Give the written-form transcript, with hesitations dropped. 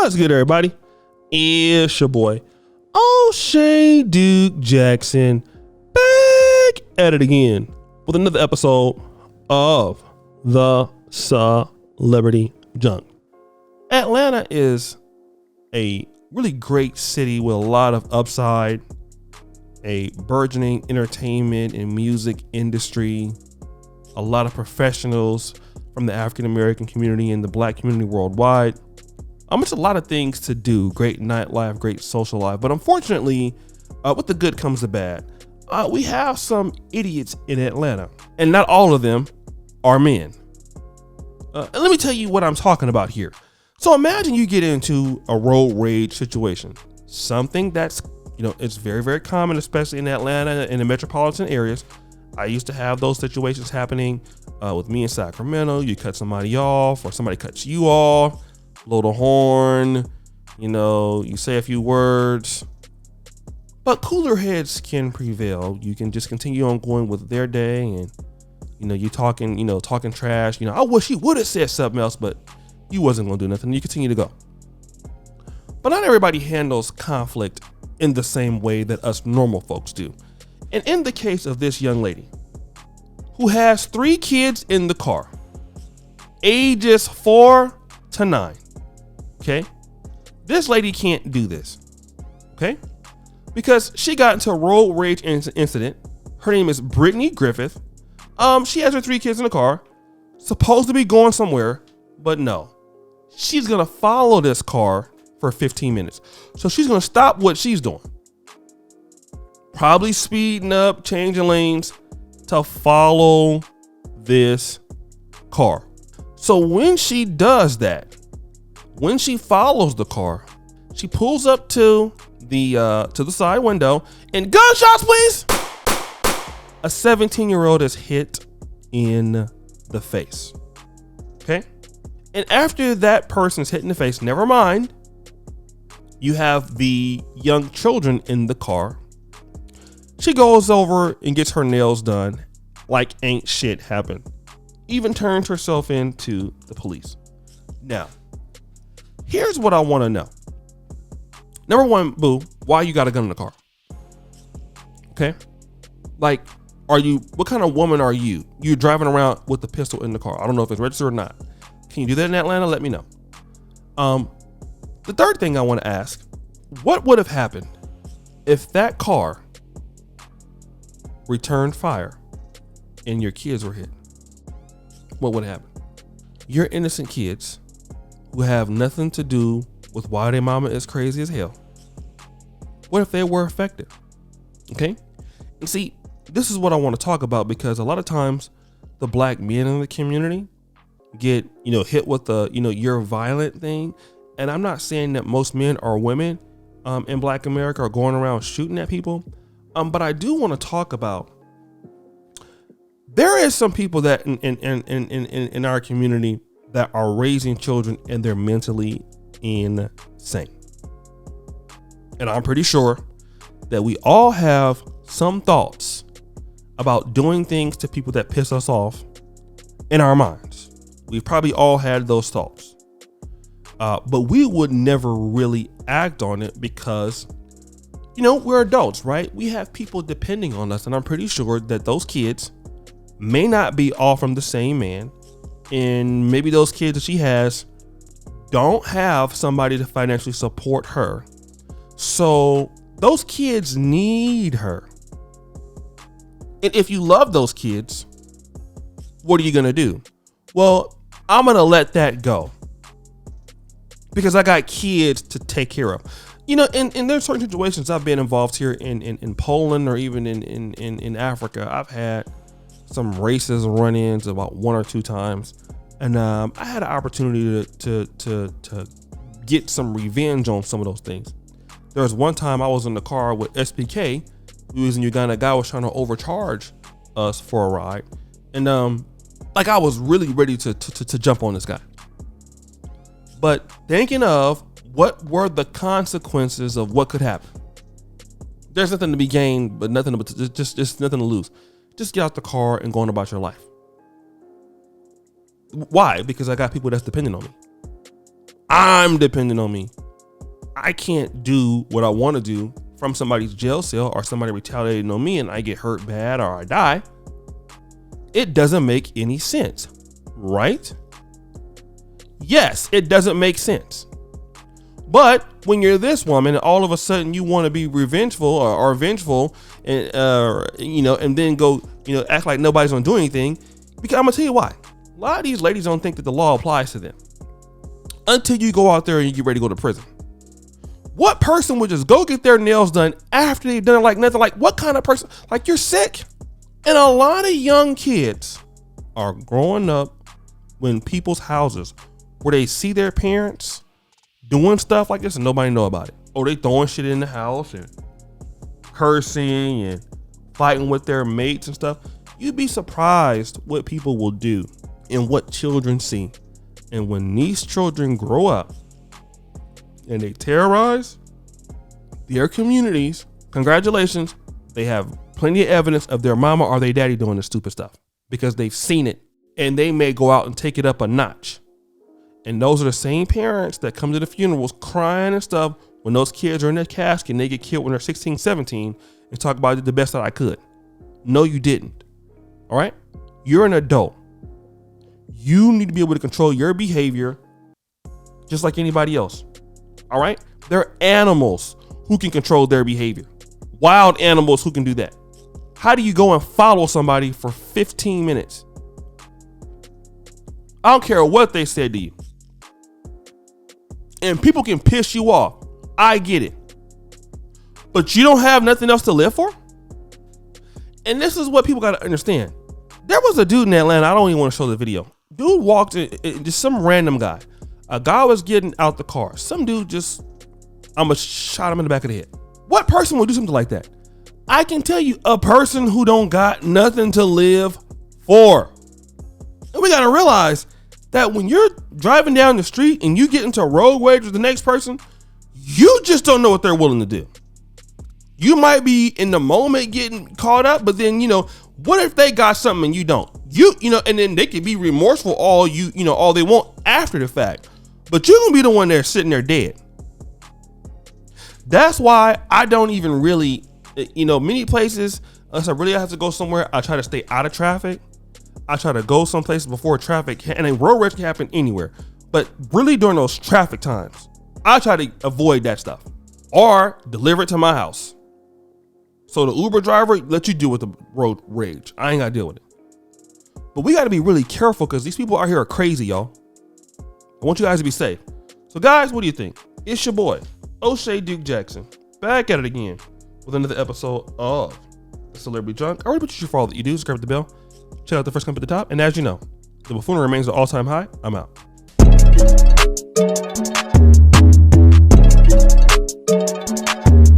What's good, everybody? It's your boy, O'Shea Duke Jackson, back at it again with another episode of the Celebrity Junk. Atlanta is a really great city with a lot of upside, a burgeoning entertainment and music industry, a lot of professionals from the African American community and the Black community worldwide. It's a lot of things to do, great nightlife, great social life, but unfortunately, with the good comes the bad. We have some idiots in Atlanta, and not all of them are men. And let me tell you what I'm talking about here. So imagine you get into a road rage situation, something that's, it's very, very common, especially in Atlanta and the metropolitan areas. I used to have those situations happening with me in Sacramento. You cut somebody off or somebody cuts you off, blow the horn, you say a few words, but cooler heads can prevail. You can just continue on going with their day and, you talking trash. I wish you would have said something else, but you wasn't going to do nothing. You continue to go. But not everybody handles conflict in the same way that us normal folks do. And in the case of this young lady who has 3 kids in the car, ages 4 to 9. Okay. This lady can't do this. Okay. Because she got into a road rage incident. Her name is Brittany Griffith. She has her 3 kids in the car, supposed to be going somewhere, but no, she's going to follow this car for 15 minutes. So she's going to stop what she's doing, probably speeding up, changing lanes to follow this car. So when she does that, when she follows the car, she pulls up to the side window and gunshots, please. A 17-year-old is hit in the face. Okay. And after that person's hit in the face, never mind, you have the young children in the car. She goes over and gets her nails done like ain't shit happened. Even turns herself in to the police. Now, here's what I want to know. Number one, boo, why you got a gun in the car? Okay. Like, what kind of woman are you? You're driving around with a pistol in the car. I don't know if it's registered or not. Can you do that in Atlanta? Let me know. The third thing I want to ask, what would have happened if that car returned fire and your kids were hit? What would happen? Your innocent kids who have nothing to do with why their mama is crazy as hell. What if they were affected? Okay. And see, this is what I want to talk about, because a lot of times the Black men in the community get, hit with the, you're violent thing. And I'm not saying that most men or women in Black America are going around shooting at people. But I do want to talk about, there is some people that in our community that are raising children and they're mentally insane. And I'm pretty sure that we all have some thoughts about doing things to people that piss us off in our minds. We've probably all had those thoughts. But we would never really act on it because, we're adults, right? We have people depending on us. And I'm pretty sure that those kids may not be all from the same man. And maybe those kids that she has don't have somebody to financially support her. So those kids need her. And if you love those kids, what are you going to do? Well, I'm going to let that go because I got kids to take care of. And there's certain situations I've been involved here in Poland or even in Africa. I've had some racist run-ins about 1 or 2 times. And I had an opportunity to get some revenge on some of those things. There was one time I was in the car with SPK, who was in Uganda. A guy was trying to overcharge us for a ride. And I was really ready to jump on this guy. But thinking of what were the consequences of what could happen. There's nothing to be gained, but nothing just nothing to lose. Just get out the car and go on about your life. Why? Because I got people that's dependent on me. I'm dependent on me. I can't do what I want to do from somebody's jail cell or somebody retaliating on me and I get hurt bad or I die. It doesn't make any sense, right? Yes, it doesn't make sense. But when you're this woman, all of a sudden you want to be revengeful or vengeful, and and then go, act like nobody's gonna do anything. Because I'm gonna tell you why. A lot of these ladies don't think that the law applies to them until you go out there and you get ready to go to prison. What person would just go get their nails done after they've done it like nothing? Like, what kind of person? Like, you're sick. And a lot of young kids are growing up in people's houses where they see their parents doing stuff like this and nobody know about it. Or they throwing shit in the house and cursing and fighting with their mates and stuff. You'd be surprised what people will do and what children see. And when these children grow up and they terrorize their communities, congratulations, they have plenty of evidence of their mama or their daddy doing this stupid stuff because they've seen it, and they may go out and take it up a notch. And those are the same parents that come to the funerals crying and stuff when those kids are in their casket and they get killed when they're 16, 17 and talk about, I did the best that I could. No, you didn't. All right. You're an adult. You need to be able to control your behavior just like anybody else. All right. They're animals who can control their behavior. Wild animals who can do that. How do you go and follow somebody for 15 minutes? I don't care what they said to you. And people can piss you off. I get it. But you don't have nothing else to live for? And this is what people got to understand. There was a dude in Atlanta. I don't even want to show the video. Dude walked in, just some random guy. A guy was getting out the car. Some dude just, shot him in the back of the head. What person would do something like that? I can tell you, a person who don't got nothing to live for. And we got to realize that when you're driving down the street and you get into a road rage with the next person, you just don't know what they're willing to do. You might be in the moment getting caught up, but then, what if they got something and you don't? And then they could be remorseful all they want after the fact. But you're gonna be the one there sitting there dead. That's why I don't even really, many places, unless I really have to go somewhere, I try to stay out of traffic. I try to go someplace before traffic, and a road rage can happen anywhere. But really during those traffic times, I try to avoid that stuff or deliver it to my house. So the Uber driver let you deal with the road rage. I ain't got to deal with it. But we got to be really careful because these people out here are crazy, y'all. I want you guys to be safe. So guys, what do you think? It's your boy, O'Shea Duke Jackson, back at it again with another episode of The Celebrity Junk. I already put you for all that you do. Subscribe to the bell. Check out the first comment at the top. And as you know, the buffoonery remains at all-time high. I'm out.